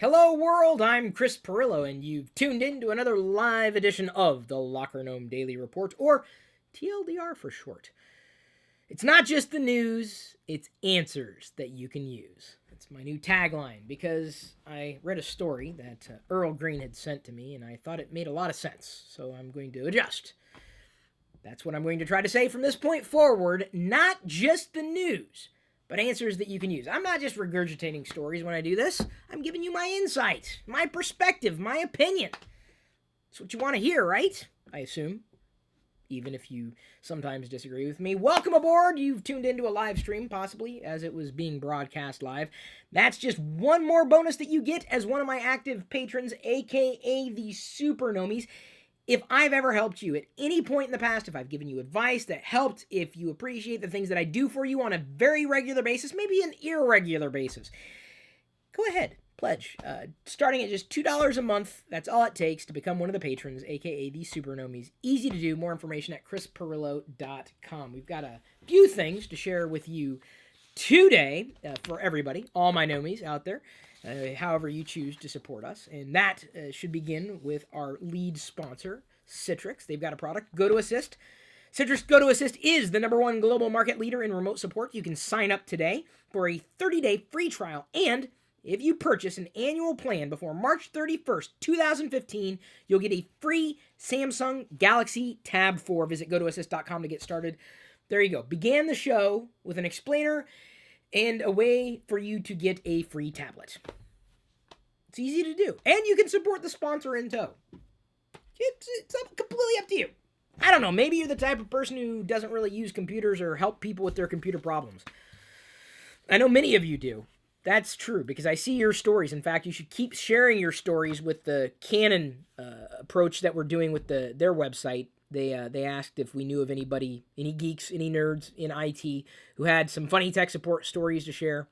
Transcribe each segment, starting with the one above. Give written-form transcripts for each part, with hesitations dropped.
Hello world, I'm Chris Pirillo, and you've tuned in to another live edition of the LockerGnome Daily Report, or TLDR for short. It's not just the news, it's answers that you can use. It's my new tagline, because I read a story that Earle Greene had sent to me, and I thought it made a lot of sense, so I'm going to adjust. That's what I'm going to try to say from this point forward, not just the news, but answers that you can use. I'm not just regurgitating stories when I do this. I'm giving you my insight, my perspective, my opinion. That's what you want to hear, right? I assume. Even if you sometimes disagree with me. Welcome aboard. You've tuned into a live stream, possibly, as it was being broadcast live. That's just one more bonus that you get as one of my active patrons, aka the Super Nomies. If I've ever helped you at any point in the past, if I've given you advice that helped, if you appreciate the things that I do for you on a very regular basis, maybe an irregular basis, go ahead, pledge. Starting at just $2 a month, that's all it takes to become one of the patrons, aka the Super Nomies. Easy to do. More information at chrispirillo.com. We've got a few things to share with you today for everybody, all my Nomies out there. However you choose to support us. And that should begin with our lead sponsor, Citrix. They've got a product, GoToAssist. Citrix GoToAssist is the #1 global market leader in remote support. You can sign up today for a 30-day free trial. And if you purchase an annual plan before March 31st, 2015, you'll get a free Samsung Galaxy Tab 4. Visit GoToAssist.com to get started. There you go. Began the show with an explainer and a way for you to get a free tablet. It's easy to do. And you can support the sponsor in tow. It's completely up to you. I don't know, maybe you're the type of person who doesn't really use computers or help people with their computer problems. I know many of you do. That's true, because I see your stories. In fact, you should keep sharing your stories with the Canon approach that we're doing with their website. They asked if we knew of anybody, any geeks, any nerds in IT who had some funny tech support stories to share.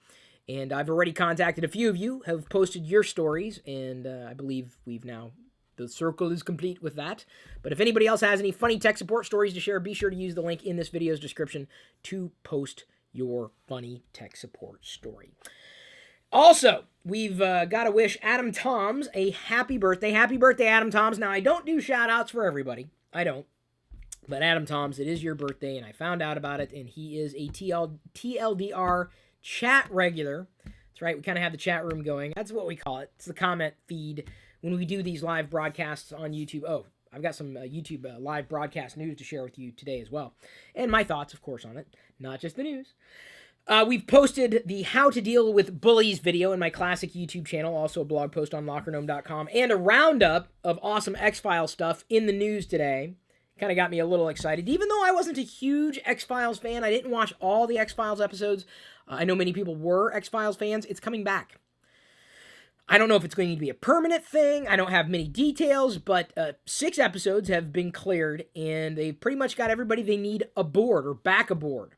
And I've already contacted a few of you, have posted your stories, and I believe the circle is complete with that. But if anybody else has any funny tech support stories to share, be sure to use the link in this video's description to post your funny tech support story. Also, we've got to wish Adam Toms a happy birthday. Happy birthday, Adam Toms. Now, I don't do shout-outs for everybody. I don't. But Adam Toms, it is your birthday, and I found out about it, and he is a TLDR chat regular. That's right, we kind of have the chat room going. That's what we call it. It's the comment feed when we do these live broadcasts on YouTube. Oh, I've got some YouTube live broadcast news to share with you today as well. And my thoughts, of course, on it. Not just the news. We've posted the How to Deal with Bullies video in my classic YouTube channel, also a blog post on LockerGnome.com, and a roundup of awesome X-Files stuff in the news today. Kind of got me a little excited. Even though I wasn't a huge X-Files fan, I didn't watch all the X-Files episodes. I know many people were X-Files fans. It's coming back. I don't know if it's going to be a permanent thing. I don't have many details, but 6 episodes have been cleared, and they've pretty much got everybody they need aboard or back aboard.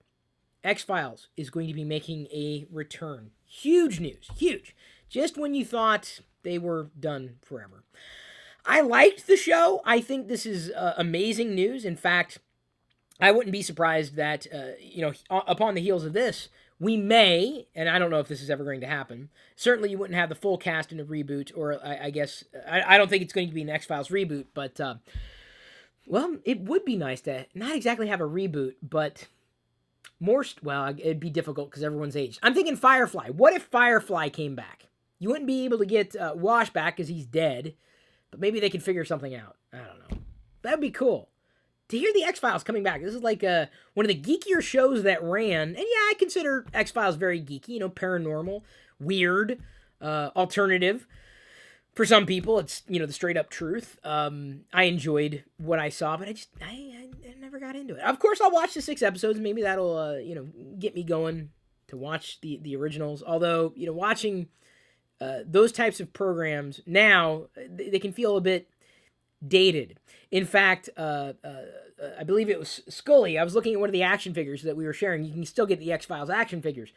X-Files is going to be making a return. Huge news. Huge. Just when you thought they were done forever. I liked the show. I think this is amazing news. In fact, I wouldn't be surprised that, upon the heels of this, we may, and I don't know if this is ever going to happen, certainly you wouldn't have the full cast in a reboot, or I guess, I don't think it's going to be an X-Files reboot, but, it would be nice to not exactly have a reboot, but it'd be difficult because everyone's aged. I'm thinking Firefly. What if Firefly came back? You wouldn't be able to get Wash back because he's dead, but maybe they could figure something out. I don't know. That'd be cool. To hear the X-Files coming back. This is like one of the geekier shows that ran. And yeah, I consider X-Files very geeky. paranormal, weird, alternative. For some people, it's, the straight-up truth. I enjoyed what I saw, but I never got into it. Of course, I'll watch the 6 episodes. Maybe that'll, get me going to watch the originals. Although, watching those types of programs now, they can feel a bit dated. In fact, I believe it was Scully. I was looking at one of the action figures that we were sharing. You can still get the X-Files action figures.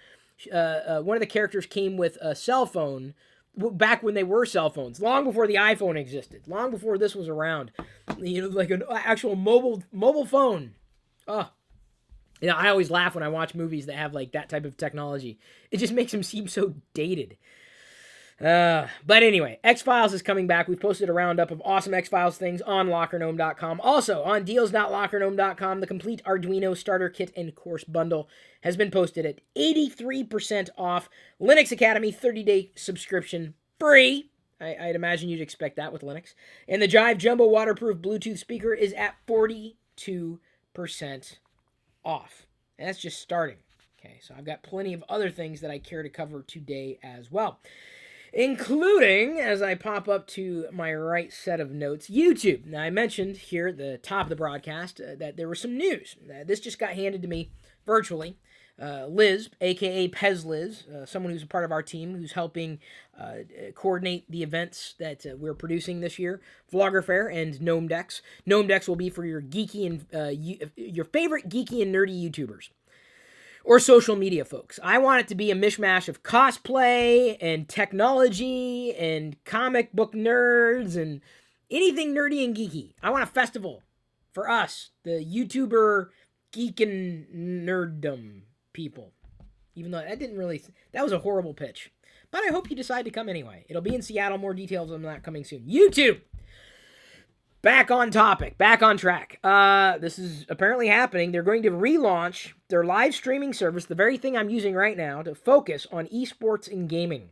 One of the characters came with a cell phone back when they were cell phones, long before the iPhone existed, long before this was around. Like an actual mobile phone. Oh, I always laugh when I watch movies that have like that type of technology. It just makes them seem so dated. But anyway, X-Files is coming back. We've posted a roundup of awesome X-Files things on LockerGnome.com. Also, on deals.lockergnome.com, the complete Arduino starter kit and course bundle has been posted at 83% off. Linux Academy 30-day subscription free. I'd imagine you'd expect that with Linux. And the Jive Jumbo waterproof Bluetooth speaker is at 42% off. And that's just starting. Okay, so I've got plenty of other things that I care to cover today as well, including, as I pop up to my right set of notes, YouTube. Now, I mentioned here at the top of the broadcast that there was some news. This just got handed to me virtually. Liz, a.k.a. Pez Liz, someone who's a part of our team, who's helping coordinate the events that we're producing this year, Vlogger Fair and Gnome Decks. Gnome Decks will be for your geeky and your favorite geeky and nerdy YouTubers or social media folks. I want it to be a mishmash of cosplay and technology and comic book nerds and anything nerdy and geeky. I want a festival for us, the YouTuber geek and nerddom people. Even though that was a horrible pitch. But I hope you decide to come anyway. It'll be in Seattle. More details on that coming soon. YouTube! Back on topic, back on track. This is apparently happening. They're going to relaunch their live streaming service, the very thing I'm using right now, to focus on esports and gaming.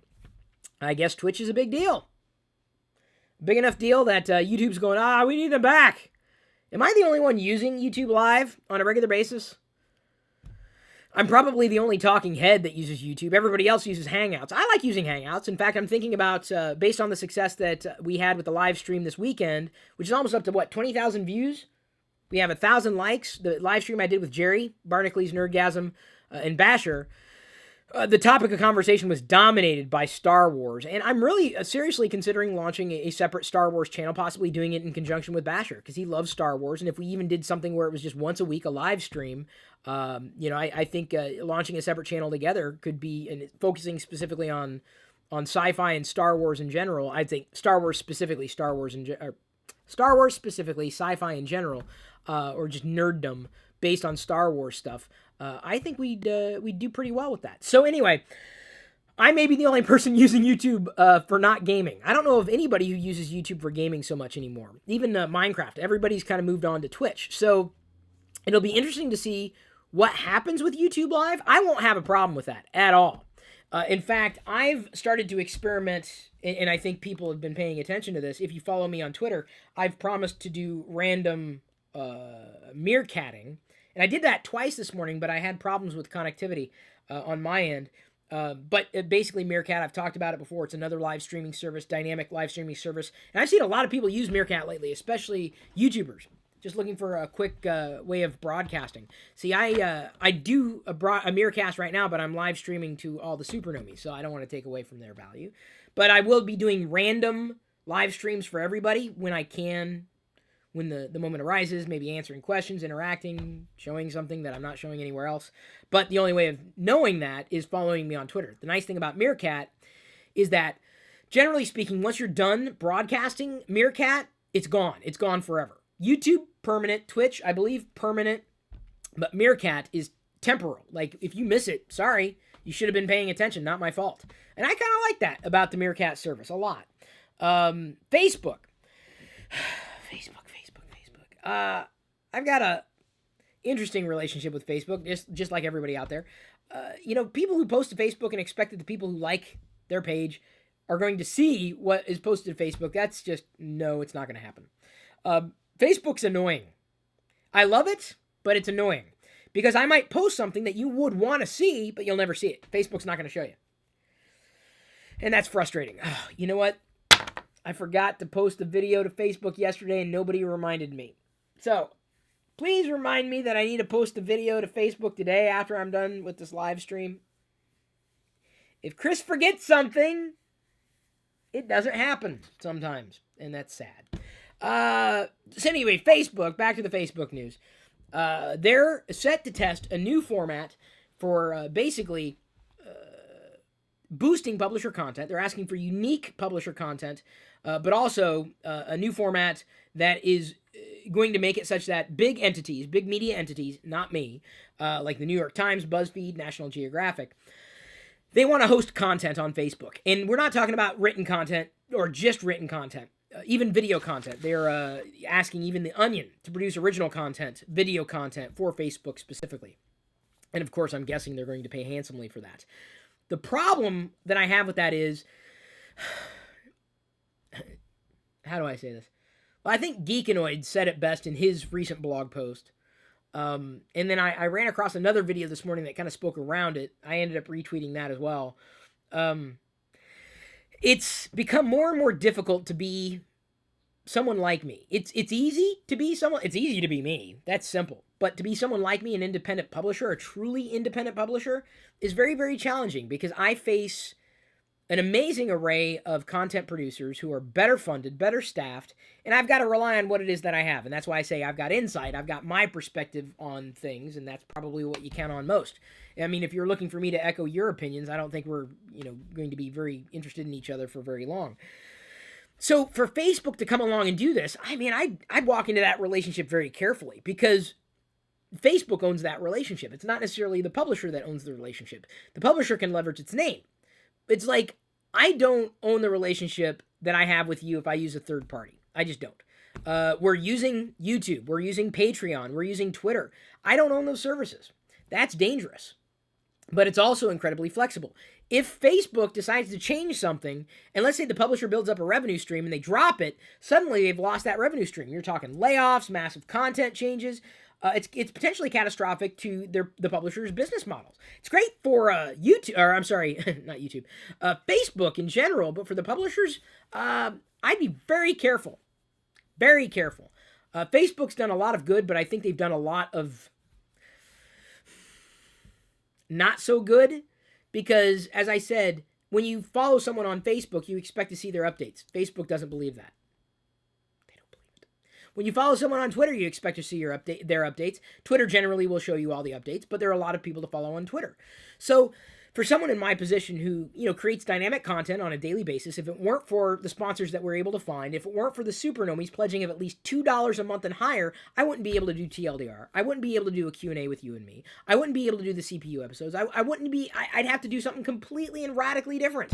I guess Twitch is a big deal. Big enough deal that YouTube's going, we need them back. Am I the only one using YouTube Live on a regular basis? I'm probably the only talking head that uses YouTube. Everybody else uses Hangouts. I like using Hangouts. In fact, I'm thinking about, based on the success that we had with the live stream this weekend, which is almost up to, 20,000 views? We have 1,000 likes. The live stream I did with Jerry, Barnacle Nerdgasm, and Basher, the topic of conversation was dominated by Star Wars. And I'm really seriously considering launching a separate Star Wars channel, possibly doing it in conjunction with Basher, because he loves Star Wars. And if we even did something where it was just once a week, a live stream, I think launching a separate channel together could be, and focusing specifically on sci-fi and Star Wars in general. I'd think Star Wars specifically, sci-fi in general, or just nerddom based on Star Wars stuff. I think we'd do pretty well with that. So anyway, I may be the only person using YouTube for not gaming. I don't know of anybody who uses YouTube for gaming so much anymore. Even Minecraft. Everybody's kind of moved on to Twitch. So it'll be interesting to see what happens with YouTube Live. I won't have a problem with that at all. In fact, I've started to experiment, and I think people have been paying attention to this. If you follow me on Twitter, I've promised to do random meerkatting. And I did that twice this morning, but I had problems with connectivity on my end. But basically, Meerkat, I've talked about it before. It's another live streaming service, dynamic live streaming service. And I've seen a lot of people use Meerkat lately, especially YouTubers, just looking for a quick way of broadcasting. See, I do a Meerkat right now, but I'm live streaming to all the Supernomies, so I don't want to take away from their value. But I will be doing random live streams for everybody when I can, when the moment arises, maybe answering questions, interacting, showing something that I'm not showing anywhere else. But the only way of knowing that is following me on Twitter. The nice thing about Meerkat is that, generally speaking, once you're done broadcasting Meerkat, it's gone. It's gone forever. YouTube, permanent. Twitch, I believe, permanent. But Meerkat is temporal. Like, if you miss it, sorry, you should have been paying attention, not my fault. And I kind of like that about the Meerkat service a lot. Facebook. I've got a interesting relationship with Facebook, just like everybody out there. People who post to Facebook and expect that the people who like their page are going to see what is posted to Facebook. That's just, no, it's not going to happen. Facebook's annoying. I love it, but it's annoying. Because I might post something that you would want to see, but you'll never see it. Facebook's not going to show you. And that's frustrating. Oh, you know what? I forgot to post a video to Facebook yesterday and nobody reminded me. So, please remind me that I need to post a video to Facebook today after I'm done with this live stream. If Chris forgets something, it doesn't happen sometimes, and that's sad. So anyway, Facebook, back to the Facebook news. They're set to test a new format for basically boosting publisher content. They're asking for unique publisher content, but also a new format that is going to make it such that big entities, big media entities, not me, like the New York Times, BuzzFeed, National Geographic, they want to host content on Facebook. And we're not talking about written content or just written content, even video content. They're asking even The Onion to produce original content, video content for Facebook specifically. And of course, I'm guessing they're going to pay handsomely for that. The problem that I have with that is, how do I say this? Well, I think Geekanoid said it best in his recent blog post. And then I ran across another video this morning that kind of spoke around it. I ended up retweeting that as well. It's become more and more difficult to be someone like me. It's easy to be someone. It's easy to be me. That's simple. But to be someone like me, an independent publisher, a truly independent publisher, is very, very challenging because I face an amazing array of content producers who are better funded, better staffed, and I've got to rely on what it is that I have. And that's why I say I've got insight. I've got my perspective on things, and that's probably what you count on most. I mean, if you're looking for me to echo your opinions, I don't think we're, going to be very interested in each other for very long. So for Facebook to come along and do this, I mean, I'd walk into that relationship very carefully because Facebook owns that relationship. It's not necessarily the publisher that owns the relationship. The publisher can leverage its name. It's like, I don't own the relationship that I have with you if I use a third party. I just don't. We're using YouTube. We're using Patreon. We're using Twitter. I don't own those services. That's dangerous. But it's also incredibly flexible. If Facebook decides to change something, and let's say the publisher builds up a revenue stream and they drop it, suddenly they've lost that revenue stream. You're talking layoffs, massive content changes. It's potentially catastrophic to the publisher's business models. It's great for YouTube, or I'm sorry, not YouTube, Facebook in general, but for the publishers, I'd be very careful. Very careful. Facebook's done a lot of good, but I think they've done a lot of not so good because, as I said, when you follow someone on Facebook, you expect to see their updates. Facebook doesn't believe that. When you follow someone on Twitter, you expect to see their updates. Twitter generally will show you all the updates, but there are a lot of people to follow on Twitter. So for someone in my position who, creates dynamic content on a daily basis, if it weren't for the sponsors that we're able to find, if it weren't for the supernomies pledging of at least $2 a month and higher, I wouldn't be able to do TLDR. I wouldn't be able to do a Q&A with you and me. I wouldn't be able to do the CPU episodes. I'd have to do something completely and radically different.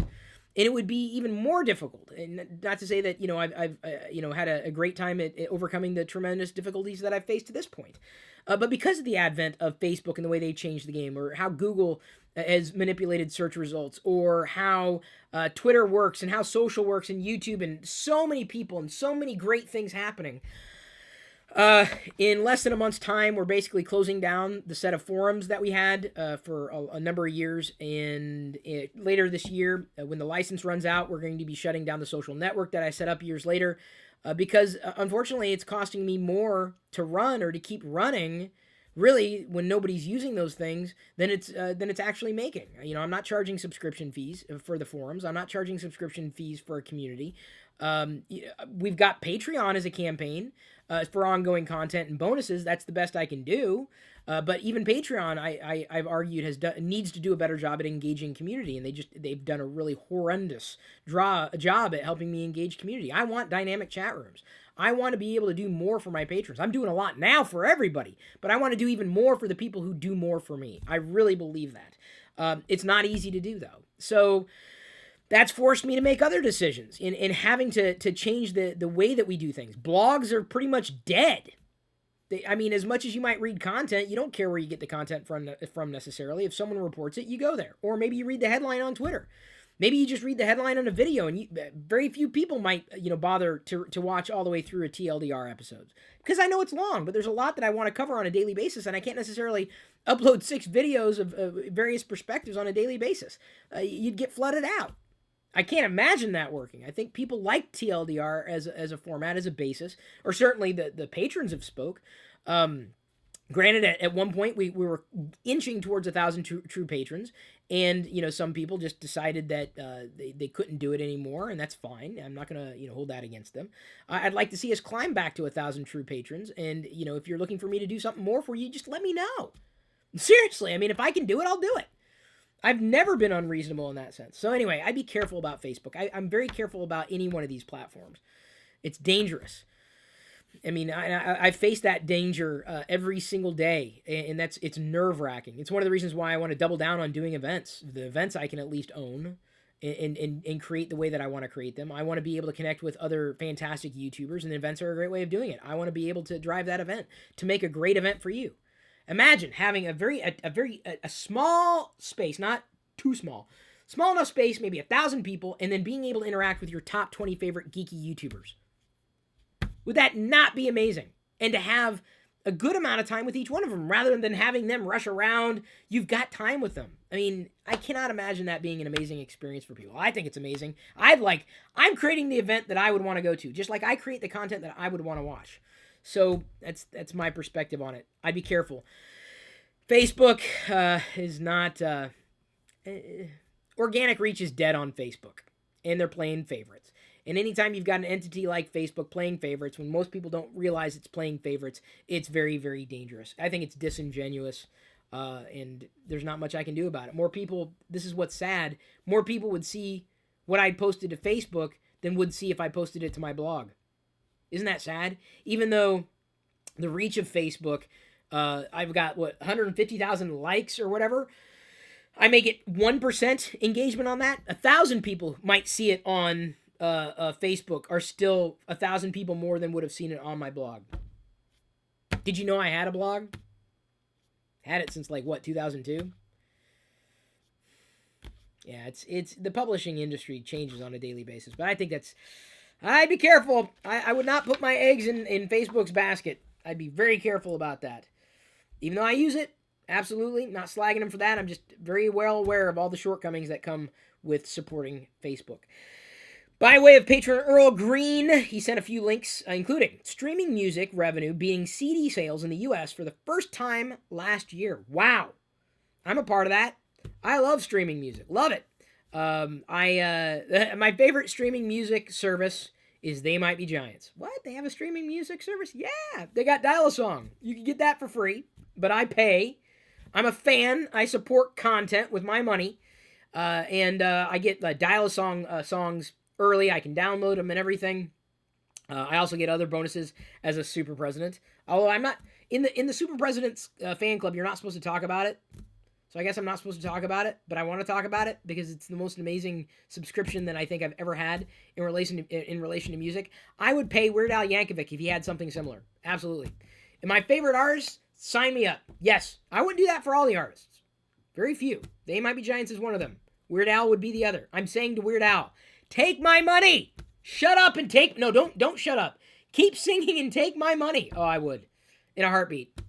And it would be even more difficult. And not to say that, I've had a great time at overcoming the tremendous difficulties that I've faced to this point. But because of the advent of Facebook and the way they changed the game, or how Google has manipulated search results, or how Twitter works, and how social works, and YouTube, and so many people, and so many great things happening, in less than a month's time, we're basically closing down the set of forums that we had for a number of years. And later this year, when the license runs out, we're going to be shutting down the social network that I set up years later because, unfortunately, it's costing me more to run or to keep running, really, when nobody's using those things, than it's actually making. I'm not charging subscription fees for the forums. I'm not charging subscription fees for a community. We've got Patreon as a campaign for ongoing content and bonuses. That's the best I can do. But even Patreon, I've argued needs to do a better job at engaging community, and they've done a really horrendous job at helping me engage community. I want dynamic chat rooms. I want to be able to do more for my patrons. I'm doing a lot now for everybody, but I want to do even more for the people who do more for me. I really believe that. It's not easy to do though. So that's forced me to make other decisions in having to change the way that we do things. Blogs are pretty much dead. As much as you might read content, you don't care where you get the content from necessarily. If someone reports it, you go there. Or maybe you read the headline on Twitter. Maybe you just read the headline on a video, and very few people might bother to watch all the way through a TLDR episode. Because I know it's long, but there's a lot that I want to cover on a daily basis, and I can't necessarily upload 6 videos of various perspectives on a daily basis. You'd get flooded out. I can't imagine that working. I think people like TLDR as a format, as a basis, or certainly the patrons have spoke. Granted, at one point we were inching towards 1,000 true patrons, and some people just decided that they couldn't do it anymore, and that's fine. I'm not gonna hold that against them. I'd like to see us climb back to 1,000 true patrons, and if you're looking for me to do something more for you, just let me know. Seriously, if I can do it, I'll do it. I've never been unreasonable in that sense. So anyway, I'd be careful about Facebook. I'm very careful about any one of these platforms. It's dangerous. I mean, I face that danger every single day, and it's nerve wracking. It's one of the reasons why I want to double down on doing events. The events I can at least own and create the way that I want to create them. I want to be able to connect with other fantastic YouTubers, and events are a great way of doing it. I want to be able to drive that event to make a great event for you. Imagine having a small space, not too small, small enough space, maybe 1,000 people, and then being able to interact with your top 20 favorite geeky YouTubers. Would that not be amazing? And to have a good amount of time with each one of them rather than having them rush around. You've got time with them. I mean, I cannot imagine that being an amazing experience for people. I think it's amazing. I'm creating the event that I would want to go to, just like I create the content that I would want to watch. So that's my perspective on it. I'd be careful. Facebook is not... organic reach is dead on Facebook, and they're playing favorites. And anytime you've got an entity like Facebook playing favorites, when most people don't realize it's playing favorites, it's very, very dangerous. I think it's disingenuous, and there's not much I can do about it. More people, this is what's sad, more people would see what I posted to Facebook than would see if I posted it to my blog. Isn't that sad? Even though the reach of Facebook, I've got, 150,000 likes or whatever, I may get 1% engagement on that. 1,000 people might see it on Facebook are still 1,000 people more than would have seen it on my blog. Did you know I had a blog? Had it since 2002? Yeah, it's the publishing industry changes on a daily basis, but I think I'd be careful. I would not put my eggs in Facebook's basket. I'd be very careful about that. Even though I use it, absolutely, not slagging them for that. I'm just very well aware of all the shortcomings that come with supporting Facebook. By way of patron Earle Greene, he sent a few links, including streaming music revenue beating CD sales in the U.S. for the first time last year. Wow. I'm a part of that. I love streaming music. Love it. My favorite streaming music service is They Might Be Giants. What? They have a streaming music service? Yeah. They got Dial-A-Song. You can get that for free, but I pay. I'm a fan. I support content with my money. And I get Dial-A-Song songs early. I can download them and everything. I also get other bonuses as a super president. Although I'm not in the super president's fan club, you're not supposed to talk about it. So I guess I'm not supposed to talk about it, but I want to talk about it because it's the most amazing subscription that I think I've ever had in relation to music. I would pay Weird Al Yankovic if he had something similar. Absolutely. And my favorite artists, sign me up. Yes, I wouldn't do that for all the artists. Very few. They Might Be Giants is one of them. Weird Al would be the other. I'm saying to Weird Al, take my money. Shut up and take... No, don't shut up. Keep singing and take my money. Oh, I would. In a heartbeat.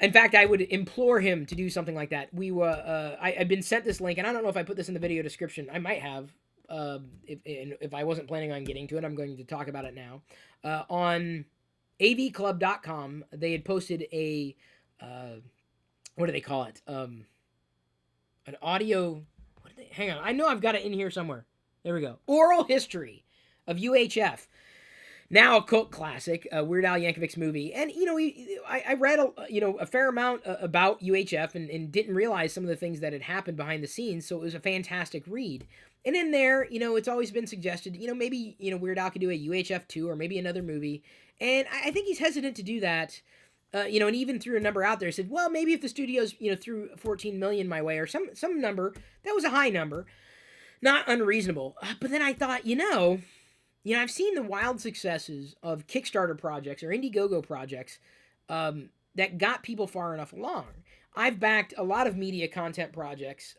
In fact, I would implore him to do something like that. I've been sent this link, and I don't know if I put this in the video description. I might have. If I wasn't planning on getting to it, I'm going to talk about it now. On avclub.com, they had posted a... what do they call it? An audio... Hang on. I know I've got it in here somewhere. There we go. Oral history of UHF. Now a cult classic, Weird Al Yankovic's movie. And, I read, a fair amount about UHF and didn't realize some of the things that had happened behind the scenes. So it was a fantastic read. And in there, it's always been suggested, maybe, Weird Al could do a UHF 2 or maybe another movie. And I think he's hesitant to do that. And even threw a number out there, said, well, maybe if the studios, threw 14 million my way or some number, that was a high number, not unreasonable. But then I thought, I've seen the wild successes of Kickstarter projects or Indiegogo projects that got people far enough along. I've backed a lot of media content projects,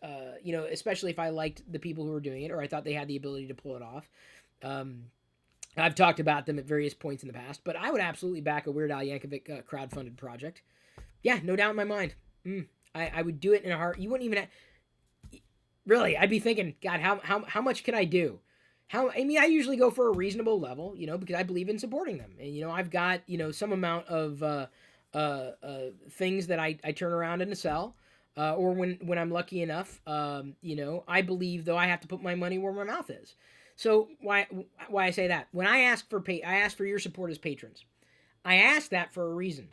especially if I liked the people who were doing it or I thought they had the ability to pull it off. I've talked about them at various points in the past, but I would absolutely back a Weird Al Yankovic crowdfunded project. Yeah, no doubt in my mind. I would do it in a heart. You wouldn't even really, I'd be thinking, God, how much can I do? I usually go for a reasonable level, because I believe in supporting them. And, I've got, some amount of things that I turn around and sell. Or when I'm lucky enough, I believe, though, I have to put my money where my mouth is. So why I say that? When I ask for your support as patrons, I ask that for a reason.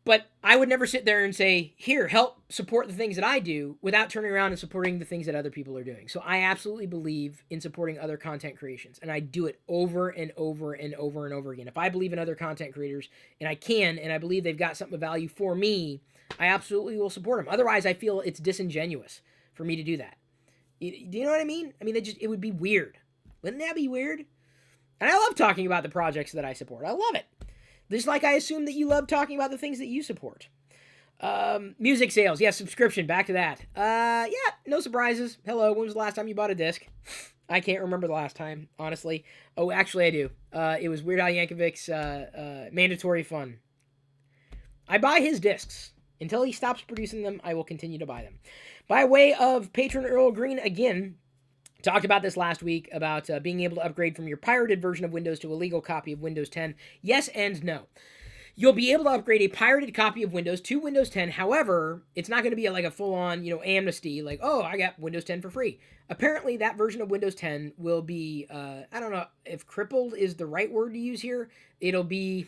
But I would never sit there and say, here, help support the things that I do without turning around and supporting the things that other people are doing. So I absolutely believe in supporting other content creations. And I do it over and over and over and over again. If I believe in other content creators, and I can, and I believe they've got something of value for me, I absolutely will support them. Otherwise, I feel it's disingenuous for me to do that. Do you know what I mean? I mean, it would be weird. Wouldn't that be weird? And I love talking about the projects that I support. I love it. Just like I assume that you love talking about the things that you support. Music sales. Yeah, subscription. Back to that. Yeah, no surprises. Hello, when was the last time you bought a disc? I can't remember the last time, honestly. Oh, actually, I do. It was Weird Al Yankovic's Mandatory Fun. I buy his discs. Until he stops producing them, I will continue to buy them. By way of patron Earle Greene, again, talked about this last week about being able to upgrade from your pirated version of Windows to a legal copy of Windows 10. Yes and no. You'll be able to upgrade a pirated copy of Windows to Windows 10. However, it's not going to be like a full-on, amnesty, like, oh, I got Windows 10 for free. Apparently, that version of Windows 10 will be, I don't know if crippled is the right word to use here. It'll be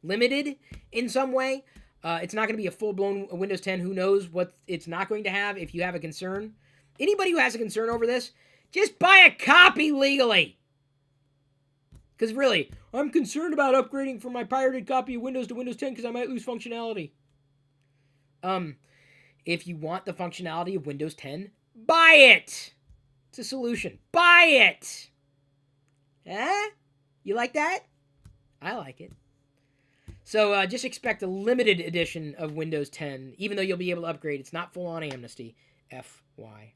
limited in some way. It's not going to be a full-blown Windows 10. Who knows what it's not going to have if you have a concern. Anybody who has a concern over this, just buy a copy legally. Because really, I'm concerned about upgrading from my pirated copy of Windows to Windows 10 because I might lose functionality. If you want the functionality of Windows 10, buy it. It's a solution. Buy it. Huh? You like that? I like it. So just expect a limited edition of Windows 10, even though you'll be able to upgrade. It's not full-on amnesty. FYI.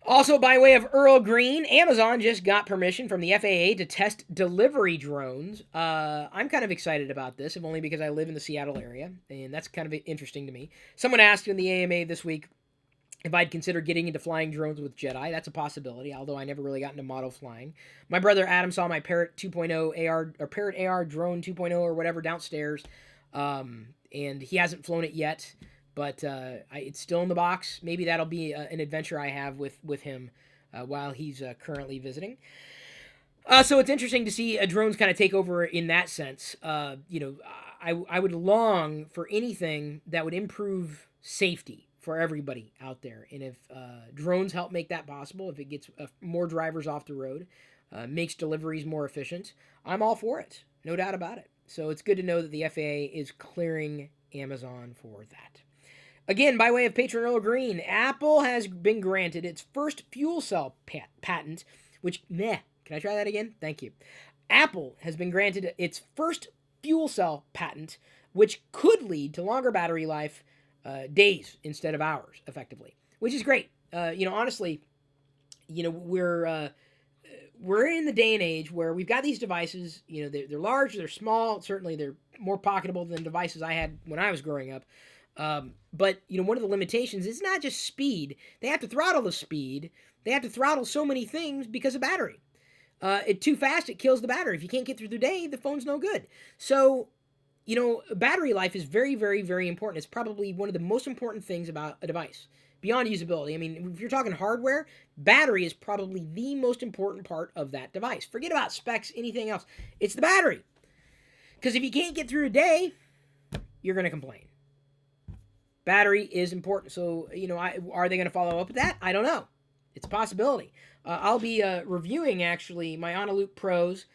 Also, by way of Earle Greene, Amazon just got permission from the FAA to test delivery drones. I'm kind of excited about this, if only because I live in the Seattle area, and that's kind of interesting to me. Someone asked in the AMA this week if I'd consider getting into flying drones with Jedi. That's a possibility, although I never really got into model flying. My brother Adam saw my Parrot 2.0 AR, or Parrot AR drone 2.0 or whatever downstairs, and he hasn't flown it yet. But it's still in the box. Maybe that'll be an adventure I have with him while he's currently visiting. So it's interesting to see drones kind of take over in that sense. I would long for anything that would improve safety for everybody out there. And if drones help make that possible, if it gets more drivers off the road, makes deliveries more efficient, I'm all for it. No doubt about it. So it's good to know that the FAA is clearing Amazon for that. Again, by way of patron Earle Greene, Apple has been granted its first fuel cell patent, which, can I try that again? Thank you. Apple has been granted its first fuel cell patent, which could lead to longer battery life, days instead of hours, effectively, which is great. Honestly, we're in the day and age where we've got these devices, they're large, they're small, certainly they're more pocketable than devices I had when I was growing up. But one of the limitations is not just speed. They have to throttle the speed. They have to throttle so many things because of battery. It's too fast, it kills the battery. If you can't get through the day, the phone's no good. So, battery life is very, very, very important. It's probably one of the most important things about a device, beyond usability. I mean, if you're talking hardware, battery is probably the most important part of that device. Forget about specs, anything else. It's the battery. Because if you can't get through a day, you're going to complain. Battery is important. So, are they going to follow up with that? I don't know. It's a possibility. I'll be reviewing, actually, my Onaloop Pros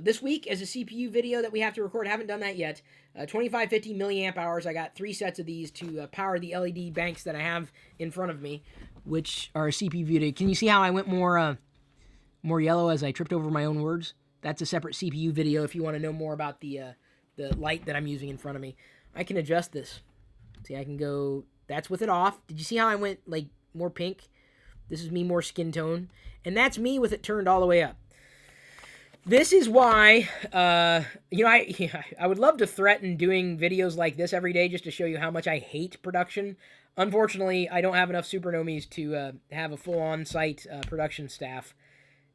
this week as a CPU video that we have to record. I haven't done that yet. 2550 milliamp hours. I got 3 sets of these to power the LED banks that I have in front of me, which are a CPU video. Can you see how I went more yellow as I tripped over my own words? That's a separate CPU video if you want to know more about the light that I'm using in front of me. I can adjust this. See, I can go, that's with it off. Did you see how I went, more pink? This is me more skin tone. And that's me with it turned all the way up. This is why, I would love to threaten doing videos like this every day just to show you how much I hate production. Unfortunately, I don't have enough supernomies to have a full on-site production staff.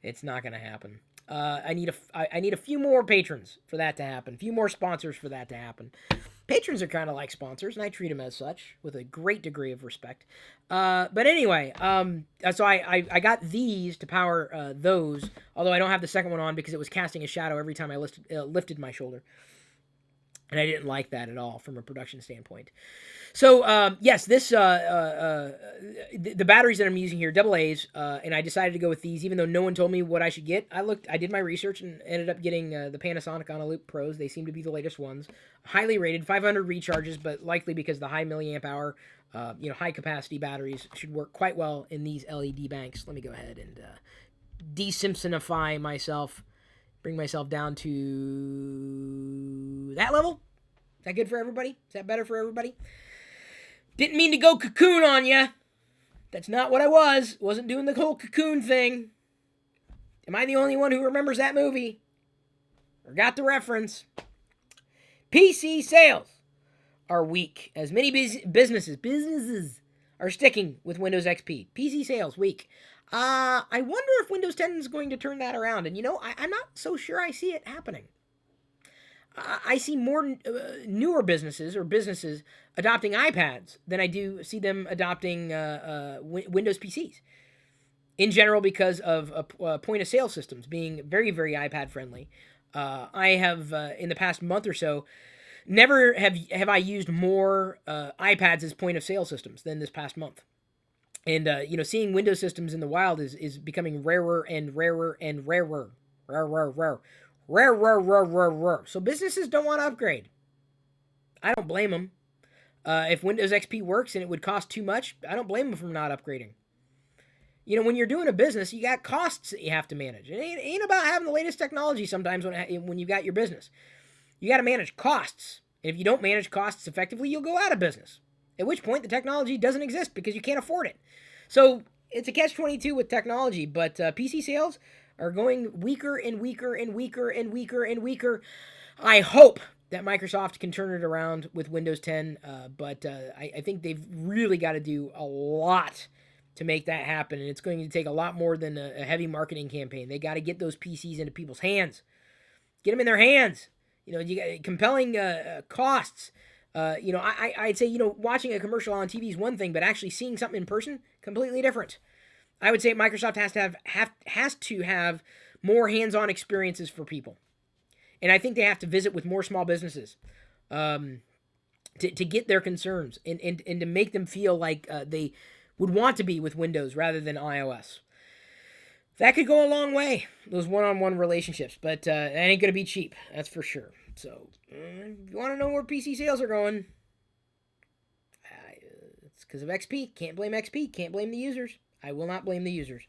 It's not going to happen. I need a few more patrons for that to happen. A few more sponsors for that to happen. Patrons are kind of like sponsors, and I treat them as such with a great degree of respect. But anyway, so I got these to power those, although I don't have the second one on because it was casting a shadow every time I lifted my shoulder. And I didn't like that at all from a production standpoint. So, yes, the batteries that I'm using here, AA's, and I decided to go with these, even though no one told me what I should get. I did my research and ended up getting the Panasonic On a Loop Pros. They seem to be the latest ones. Highly rated, 500 recharges, but likely because the high milliamp hour, high capacity batteries should work quite well in these LED banks. Let me go ahead and de-Simpsonify myself, bring myself down to that level. Is that good for everybody? Is that better for everybody? Didn't mean to go Cocoon on ya. That's not what I was. Wasn't doing the whole Cocoon thing. Am I the only one who remembers that movie? Or got the reference? PC sales are weak, as many businesses are sticking with Windows XP. PC sales weak. I wonder if Windows 10 is going to turn that around. And I'm not so sure I see it happening. I see more newer businesses adopting iPads than I do see them adopting Windows PCs. In general, because of point of sale systems being very, very iPad friendly. I have in the past month or so never have I used more iPads as point of sale systems than this past month. And seeing Windows systems in the wild is becoming rarer and rarer and rarer. Rare. So businesses don't want to upgrade. I don't blame them. If Windows XP works and it would cost too much, I don't blame them for not upgrading. When you're doing a business, you got costs that you have to manage. It ain't about having the latest technology sometimes when you got your business. You got to manage costs. And if you don't manage costs effectively, you'll go out of business. At which point, the technology doesn't exist because you can't afford it. So it's a catch-22 with technology, but PC sales are going weaker and weaker and weaker and weaker and weaker. I hope that Microsoft can turn it around with Windows 10, but I think they've really got to do a lot to make that happen, and it's going to take a lot more than a heavy marketing campaign. They got to get those PCs into people's hands. Get them in their hands. You got compelling costs. I'd say, watching a commercial on TV is one thing, but actually seeing something in person, completely different. I would say Microsoft has to have more hands-on experiences for people. And I think they have to visit with more small businesses to get their concerns and to make them feel like they would want to be with Windows rather than iOS. That could go a long way, those one-on-one relationships, but it ain't going to be cheap, that's for sure. So, if you want to know where PC sales are going, it's because of XP. Can't blame XP. Can't blame the users. I will not blame the users.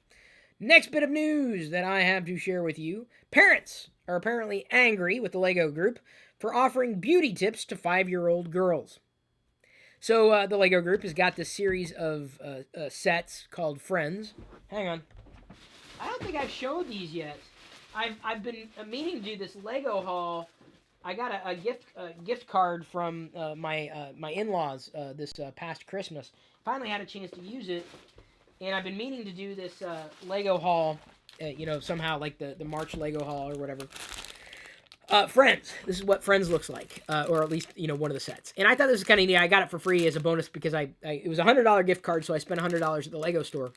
Next bit of news that I have to share with you. Parents are apparently angry with the LEGO Group for offering beauty tips to 5-year-old girls. So the LEGO Group has got this series of sets called Friends. Hang on. I don't think I've showed these yet. I've been meaning to do this LEGO haul. I got a gift card from my in-laws this past Christmas. Finally had a chance to use it. And I've been meaning to do this Lego haul, somehow, like the March Lego haul or whatever. Friends. This is what Friends looks like, or at least, one of the sets. And I thought this was kind of neat. I got it for free as a bonus because it was a $100 gift card, so I spent $100 at the Lego store.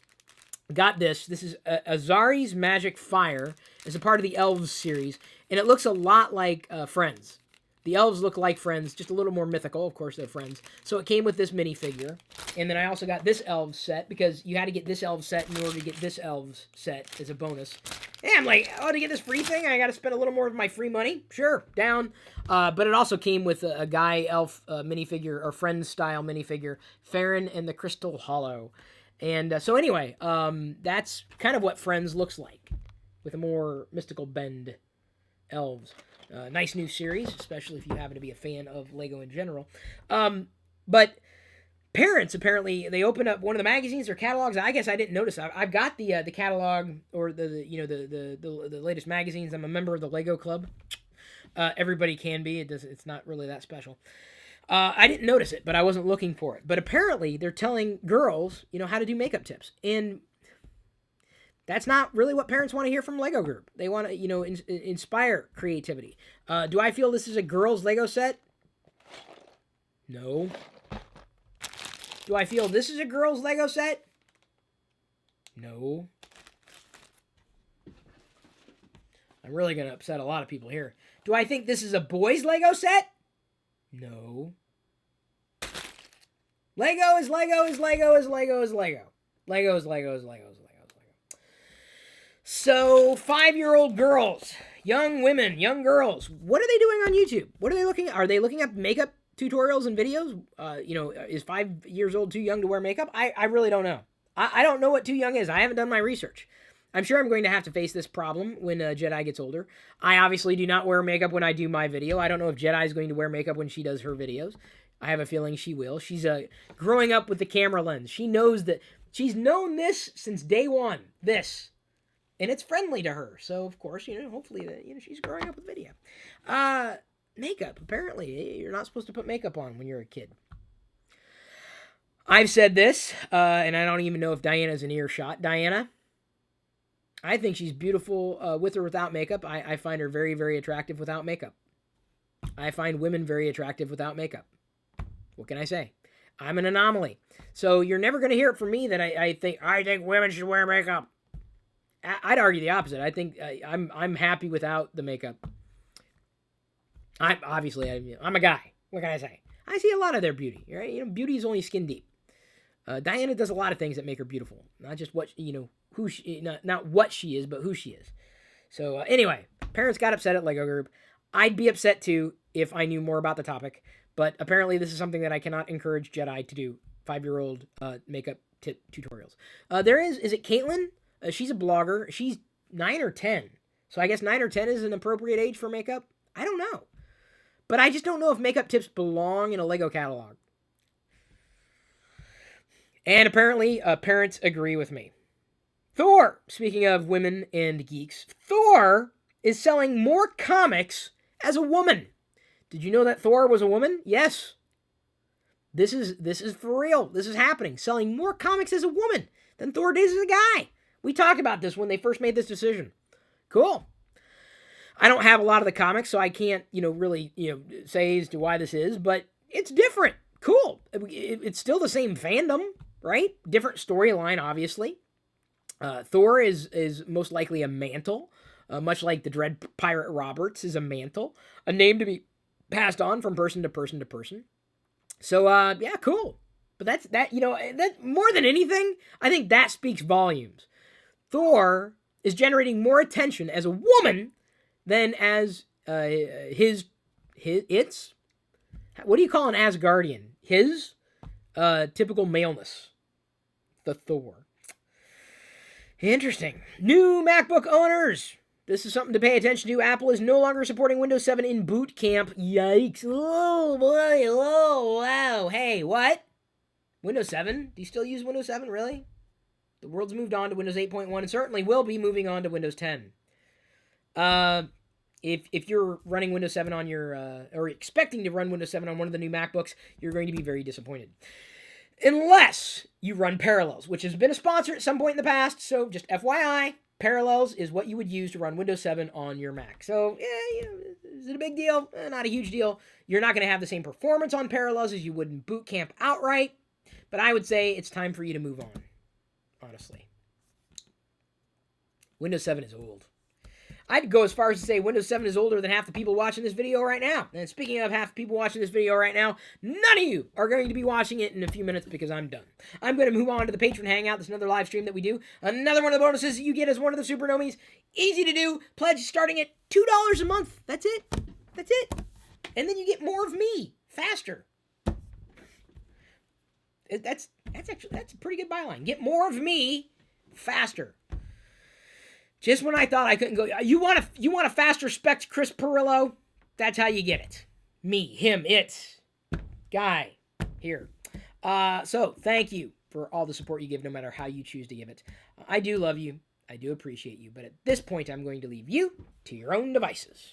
Got this. This is Azari's Magic Fire as a part of the Elves series, and it looks a lot like Friends. The elves look like Friends, just a little more mythical. Of course, they're Friends. So it came with this minifigure. And then I also got this elves set, because you had to get this elves set in order to get this elves set as a bonus. And I'm like, to get this free thing, I got to spend a little more of my free money? Sure, down. But it also came with a guy elf minifigure, or Friends-style minifigure, Farron and the Crystal Hollow. And so anyway, that's kind of what Friends looks like, with a more mystical bend. Elves. Nice new series, especially if you happen to be a fan of Lego in general. But parents, apparently, they opened up one of the magazines or catalogs. I guess I didn't notice. I've got the catalog, or the latest magazines. I'm a member of the Lego Club. Everybody can be. It's not really that special. I didn't notice it, but I wasn't looking for it. But apparently, they're telling girls, how to do makeup tips. And that's not really what parents want to hear from Lego Group. They want to, inspire creativity. Do I feel this is a girls' Lego set? No. Do I feel this is a girls' Lego set? No. I'm really going to upset a lot of people here. Do I think this is a boys' Lego set? No. Lego is Lego is Lego is Lego is Lego. Lego is Lego is Lego is Lego is Lego. So, 5-year-old girls, young women, young girls, what are they doing on YouTube? What are they looking at? Are they looking at makeup tutorials and videos? Is 5 years old too young to wear makeup? I really don't know. I don't know what too young is. I haven't done my research. I'm sure I'm going to have to face this problem when Jedi gets older. I obviously do not wear makeup when I do my video. I don't know if Jedi is going to wear makeup when she does her videos. I have a feeling she will. She's growing up with the camera lens. She knows that. She's known this since day one. This. And it's friendly to her. So, of course, hopefully, she's growing up with video. Makeup. Apparently, you're not supposed to put makeup on when you're a kid. I've said this, and I don't even know if Diana's in earshot. Diana, I think she's beautiful with or without makeup. I find her very, very attractive without makeup. I find women very attractive without makeup. What can I say? I'm an anomaly. So you're never going to hear it from me that I think women should wear makeup. I'd argue the opposite. I think I'm happy without the makeup. I'm a guy. What can I say? I see a lot of their beauty. Right? Beauty is only skin deep. Diana does a lot of things that make her beautiful. Not just what who she, not what she is, but who she is. So anyway, parents got upset at Lego Group. I'd be upset too if I knew more about the topic. But apparently this is something that I cannot encourage Jedi to do. 5-year-old makeup tip tutorials. Is it Caitlin? She's a blogger. She's 9 or 10. So I guess 9 or 10 is an appropriate age for makeup. I don't know. But I just don't know if makeup tips belong in a Lego catalog. And apparently parents agree with me. Thor, speaking of women and geeks, Thor is selling more comics as a woman. Did you know that Thor was a woman? Yes. This is for real. This is happening. Selling more comics as a woman than Thor did as a guy. We talked about this when they first made this decision. Cool. I don't have a lot of the comics, so I can't, really, say as to why this is, but it's different. Cool. It's still the same fandom, right? Different storyline, obviously. Thor is most likely a mantle, much like the Dread Pirate Roberts is a mantle, a name to be passed on from person to person to person. So, yeah, cool. But that more than anything, I think that speaks volumes. Thor is generating more attention as a woman than as its, what do you call an Asgardian? His typical maleness. The Thor. Interesting. New MacBook owners. This is something to pay attention to. Apple is no longer supporting Windows 7 in boot camp. Yikes. Oh, boy. Oh, wow. Hey, what? Windows 7? Do you still use Windows 7, really? The world's moved on to Windows 8.1 and certainly will be moving on to Windows 10. If you're running Windows 7 on your, or expecting to run Windows 7 on one of the new MacBooks, you're going to be very disappointed. Unless you run Parallels, which has been a sponsor at some point in the past, so just FYI, Parallels is what you would use to run Windows 7 on your Mac. So, yeah, is it a big deal? Not a huge deal. You're not going to have the same performance on Parallels as you would in Boot Camp outright, but I would say it's time for you to move on, honestly. Windows 7 is old. I'd go as far as to say Windows 7 is older than half the people watching this video right now. And speaking of half the people watching this video right now, none of you are going to be watching it in a few minutes because I'm done. I'm going to move on to the Patreon Hangout. That's another live stream that we do. Another one of the bonuses that you get as one of the Super Nomies. Easy to do. Pledge starting at $2 a month. That's it. That's it. And then you get more of me faster. That's a pretty good byline. Get more of me faster. Just when I thought I couldn't go, you want a faster spec Chris Pirillo? That's how you get it. Me, him, it, guy, here. So thank you for all the support you give, no matter how you choose to give it. I do love you. I do appreciate you. But at this point, I'm going to leave you to your own devices.